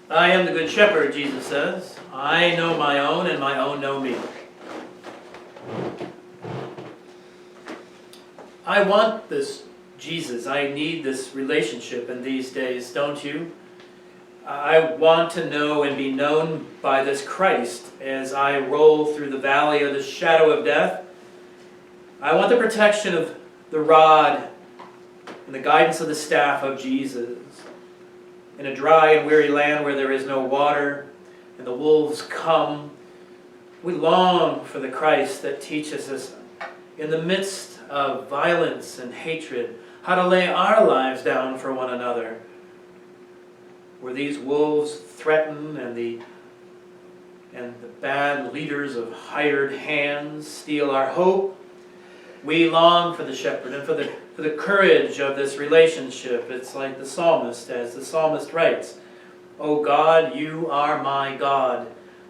I am the good shepherd, Jesus says. I know my own, and my own know me. I want this Jesus. I need this relationship in these days, don't you? I want to know and be known by this Christ as I roll through the valley of the shadow of death. I want the protection of the rod and the guidance of the staff of Jesus. In a dry and weary land where there is no water and the wolves come, we long for the Christ that teaches us in the midst of violence and hatred how to lay our lives down for one another. Where these wolves threaten and the bad leaders of hired hands steal our hope, we long for the shepherd and for the courage of this relationship. It's like the psalmist, as the psalmist writes, "O God, you are my God.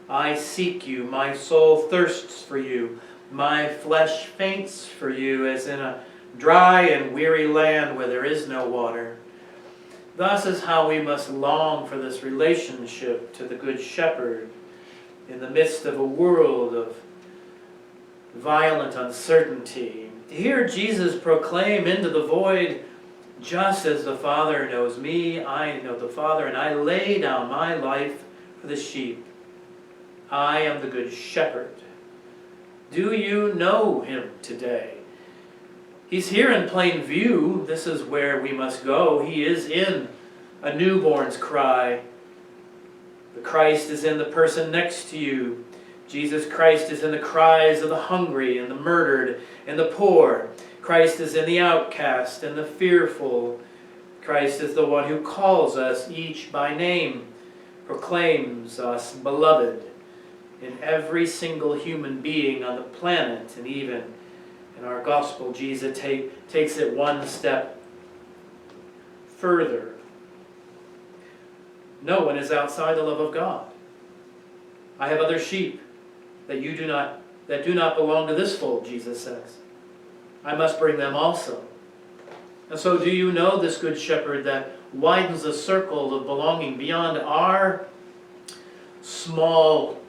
I seek you. My soul thirsts for you. My flesh faints for you, as in a dry and weary land where there is no water." Thus is how we must long for this relationship to the Good Shepherd in the midst of a world of violent uncertainty. To hear Jesus proclaim into the void, "Just as the Father knows me, I know the Father, and I lay down my life for the sheep. I am the Good Shepherd." Do you know him today? He's here in plain view. This is where we must go. He is in a newborn's cry. The Christ is in the person next to you. Jesus Christ is in the cries of the hungry and the murdered and the poor. Christ is in the outcast and the fearful. Christ is the one who calls us each by name, proclaims us beloved in every single human being on the planet, and even in our gospel, Jesus takes it one step further. No one is outside the love of God. I have other sheep that do not belong to this fold, Jesus says. I must bring them also. And so do you know this Good Shepherd that widens the circle of belonging beyond our small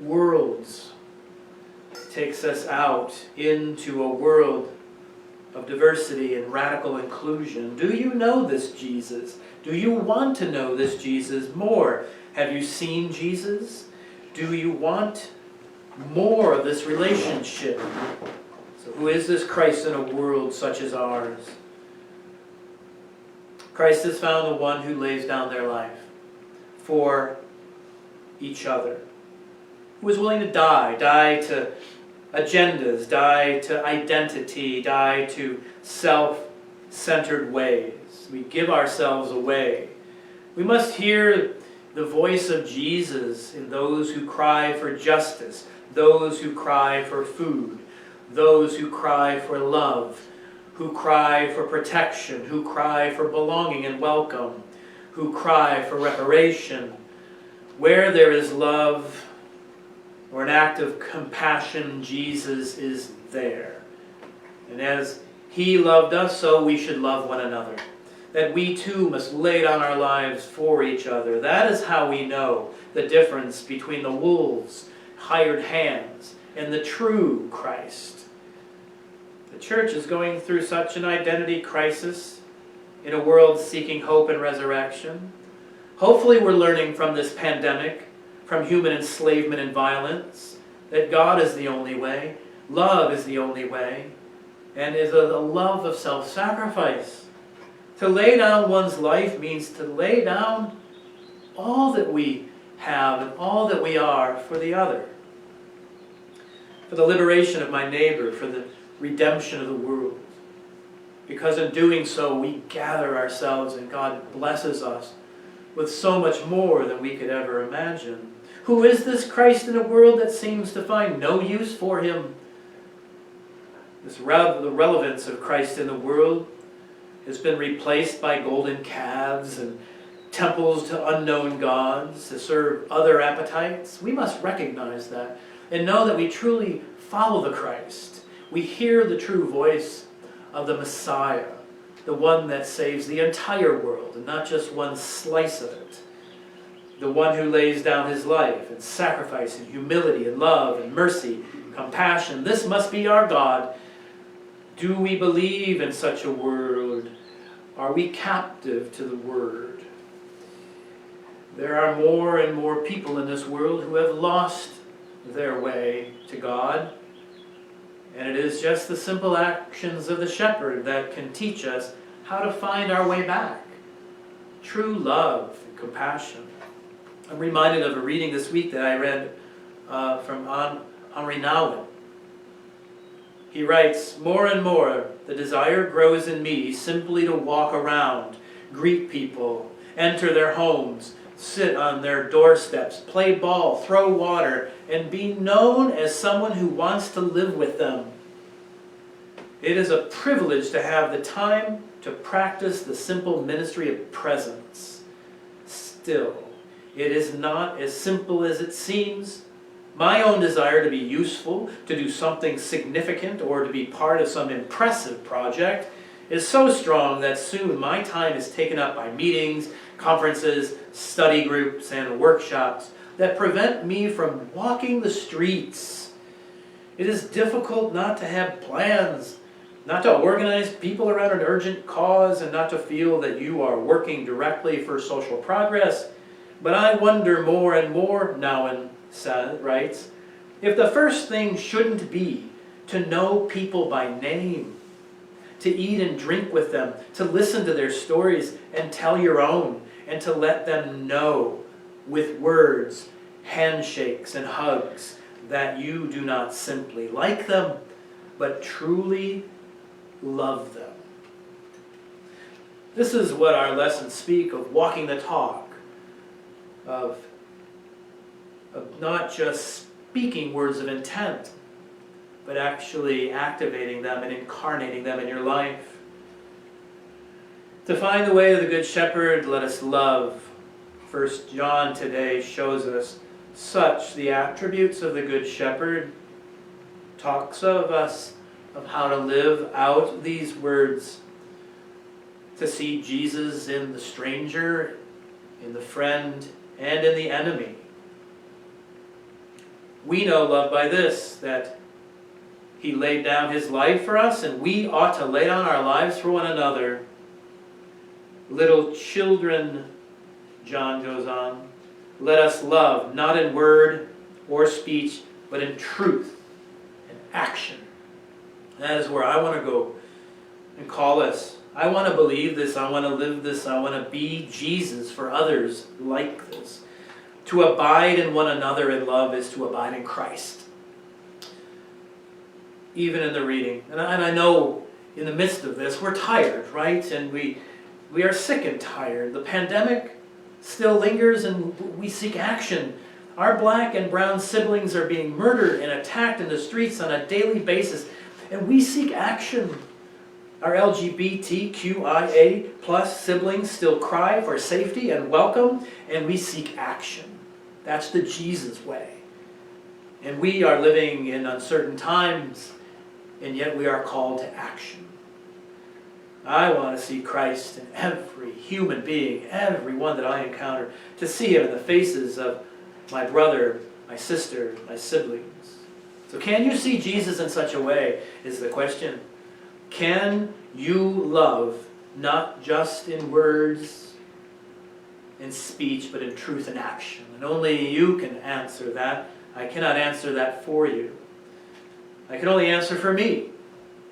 worlds, takes us out into a world of diversity and radical inclusion? Do you know this Jesus? Do you want to know this Jesus more? Have you seen Jesus? Do you want more of this relationship? So who is this Christ in a world such as ours? Christ has found the one who lays down their life for each other, who is willing to die to agendas, die to identity, die to self-centered ways. We give ourselves away. We must hear the voice of Jesus in those who cry for justice, those who cry for food, those who cry for love, who cry for protection, who cry for belonging and welcome, who cry for reparation. Where there is love or an act of compassion, Jesus is there. And as he loved us, so we should love one another. That we too must lay down our lives for each other. That is how we know the difference between the wolves, hired hands, and the true Christ. The church is going through such an identity crisis in a world seeking hope and resurrection. Hopefully we're learning from this pandemic, from human enslavement and violence, that God is the only way, love is the only way, and is a love of self-sacrifice. To lay down one's life means to lay down all that we have and all that we are for the other. For the liberation of my neighbor, for the redemption of the world. Because in doing so, we gather ourselves and God blesses us with so much more than we could ever imagine. Who is this Christ in a world that seems to find no use for him? The relevance of Christ in the world has been replaced by golden calves and temples to unknown gods to serve other appetites. We must recognize that and know that we truly follow the Christ. We hear the true voice of the Messiah, the one that saves the entire world and not just one slice of it. the one who lays down his life in sacrifice and humility and love and mercy, compassion. This must be our God. Do we believe in such a world? Are we captive to the Word? There are more and more people in this world who have lost their way to God. And it is just the simple actions of the shepherd that can teach us how to find our way back. True love and compassion. I'm reminded of a reading this week that I read from Henri Nouwen. He writes, "More and more, the desire grows in me simply to walk around, greet people, enter their homes, sit on their doorsteps, play ball, throw water, and be known as someone who wants to live with them. It is a privilege to have the time to practice the simple ministry of presence. Still, it is not as simple as it seems. My own desire to be useful, to do something significant, or to be part of some impressive project is so strong that soon my time is taken up by meetings, conferences, study groups, and workshops that prevent me from walking the streets. It is difficult not to have plans, not to organize people around an urgent cause, and not to feel that you are working directly for social progress. But I wonder more and more," Nouwen writes, "if the first thing shouldn't be to know people by name, to eat and drink with them, to listen to their stories and tell your own, and to let them know with words, handshakes, and hugs that you do not simply like them, but truly love them." This is what our lessons speak of walking the talk, of not just speaking words of intent, but actually activating them and incarnating them in your life. To find the way of the Good Shepherd, let us love. 1 John today shows us such the attributes of the Good Shepherd, talks of us, of how to live out these words, to see Jesus in the stranger, in the friend, and in the enemy. We know love by this, that He laid down His life for us, and we ought to lay down our lives for one another. Little children, John goes on, let us love, not in word or speech, but in truth and action. That is where I want to go and call us. I want to believe this. I want to live this. I want to be Jesus for others like this. To abide in one another in love is to abide in Christ. Even in the reading. And I know in the midst of this, we're tired, right? And we are sick and tired. The pandemic still lingers and we seek action. Our black and brown siblings are being murdered and attacked in the streets on a daily basis. And we seek action. Our LGBTQIA plus siblings still cry for safety and welcome, and we seek action. That's the Jesus way. And we are living in uncertain times, and yet we are called to action. I want to see Christ in every human being, every one that I encounter, to see Him in the faces of my brother, my sister, my siblings. So can you see Jesus in such a way, is the question. Can you love not just in words, in speech, but in truth and action? And only you can answer that. I cannot answer that for you. I can only answer for me.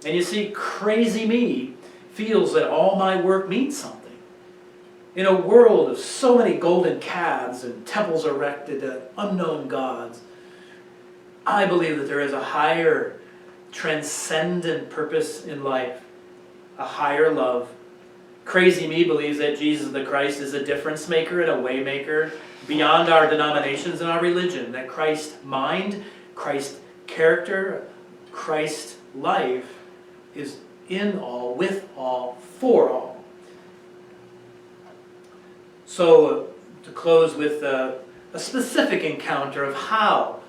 And you see, crazy me feels that all my work means something. In a world of so many golden calves and temples erected to unknown gods, I believe that there is a higher, transcendent purpose in life, a higher love. Crazy me believes that Jesus the Christ is a difference maker and a way maker beyond our denominations and our religion, that Christ's mind, Christ's character, Christ's life is in all, with all, for all. So to close with a specific encounter of how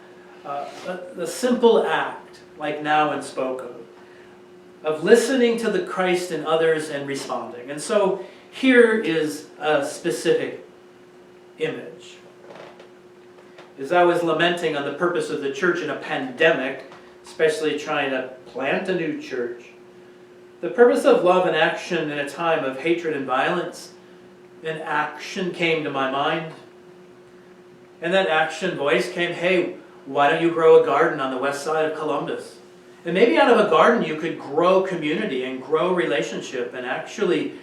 the simple act, like Nouwen spoke of listening to the Christ in others and responding. And so here is a specific image. as I was lamenting on the purpose of the church in a pandemic, especially trying to plant a new church, the purpose of love and action in a time of hatred and violence, an action came to my mind. And that action voice came, hey, why don't you grow a garden on the west side of Columbus? And maybe out of a garden you could grow community and grow relationship and actually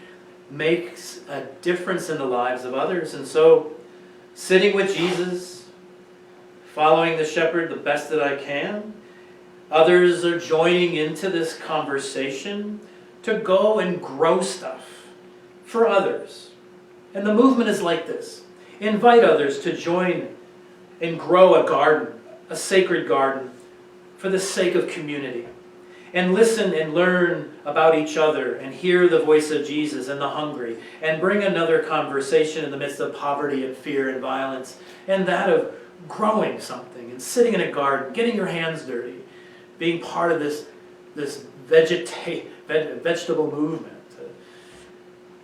make a difference in the lives of others. And so, sitting with Jesus, following the shepherd the best that I can, others are joining into this conversation to go and grow stuff for others. And the movement is like this. Invite others to join and grow a garden, a sacred garden, for the sake of community. And listen and learn about each other and hear the voice of Jesus and the hungry. And bring another conversation in the midst of poverty and fear and violence. And that of growing something and sitting in a garden, getting your hands dirty, being part of this vegetable movement.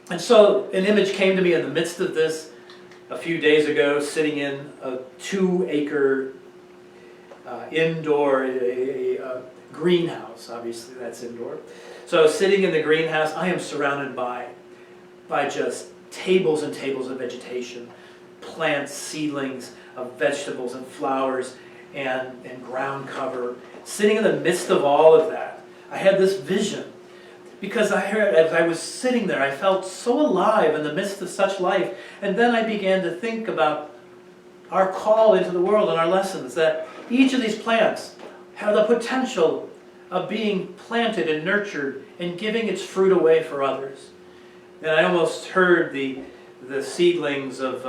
And so an image came to me in the midst of this a few days ago, sitting in a 2-acre indoor greenhouse. Obviously that's indoor. So sitting in the greenhouse, I am surrounded by just tables and tables of vegetation, plants, seedlings of vegetables and flowers and ground cover. Sitting in the midst of all of that, I had this vision. Because as I was sitting there, I felt so alive in the midst of such life. And then I began to think about our call into the world and our lessons, that each of these plants have the potential of being planted and nurtured and giving its fruit away for others. And I almost heard the seedlings of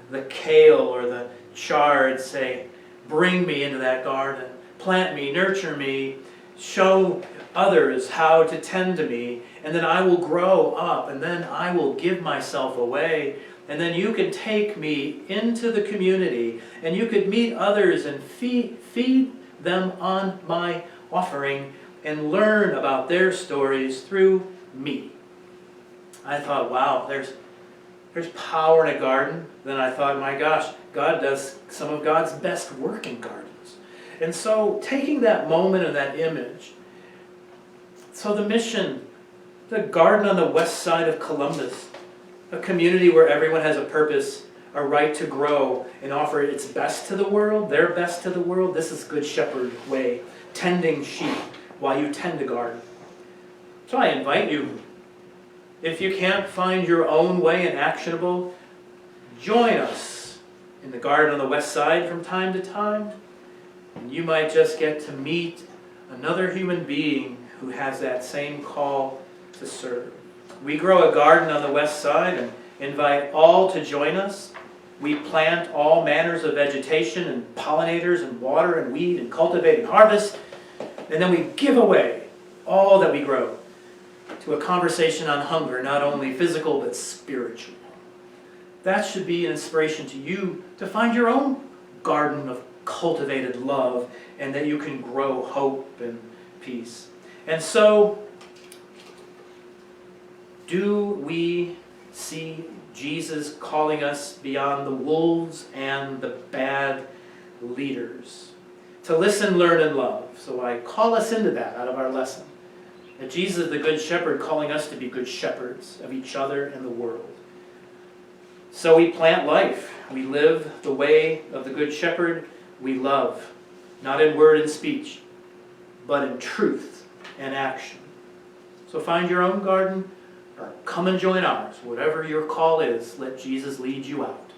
the kale or the chard say, bring me into that garden, plant me, nurture me, show others how to tend to me, and then I will grow up, and then I will give myself away, and then you can take me into the community, and you could meet others and feed them on my offering, and learn about their stories through me. I thought, wow, there's power in a garden. Then I thought, my gosh, God does some of God's best work in gardens. And so taking that moment and that image, so the mission, the garden on the west side of Columbus, a community where everyone has a purpose, a right to grow and offer its best to the world, their best to the world. This is Good Shepherd way, tending sheep while you tend a garden. So I invite you, if you can't find your own way and actionable, join us in the garden on the west side from time to time. And you might just get to meet another human being who has that same call to serve. We grow a garden on the west side and invite all to join us. We plant all manners of vegetation and pollinators and water and weed and cultivate and harvest. And then we give away all that we grow to a conversation on hunger, not only physical but spiritual. That should be an inspiration to you to find your own garden of cultivated love, and that you can grow hope and peace. And so, do we see Jesus calling us beyond the wolves and the bad leaders? To listen, learn, and love. So I call us into that out of our lesson. That Jesus is the Good Shepherd calling us to be good shepherds of each other and the world. So we plant life. We live the way of the Good Shepherd. We love, not in word and speech, but in truth and action. So find your own garden, or come and join ours. Whatever your call is, let Jesus lead you out.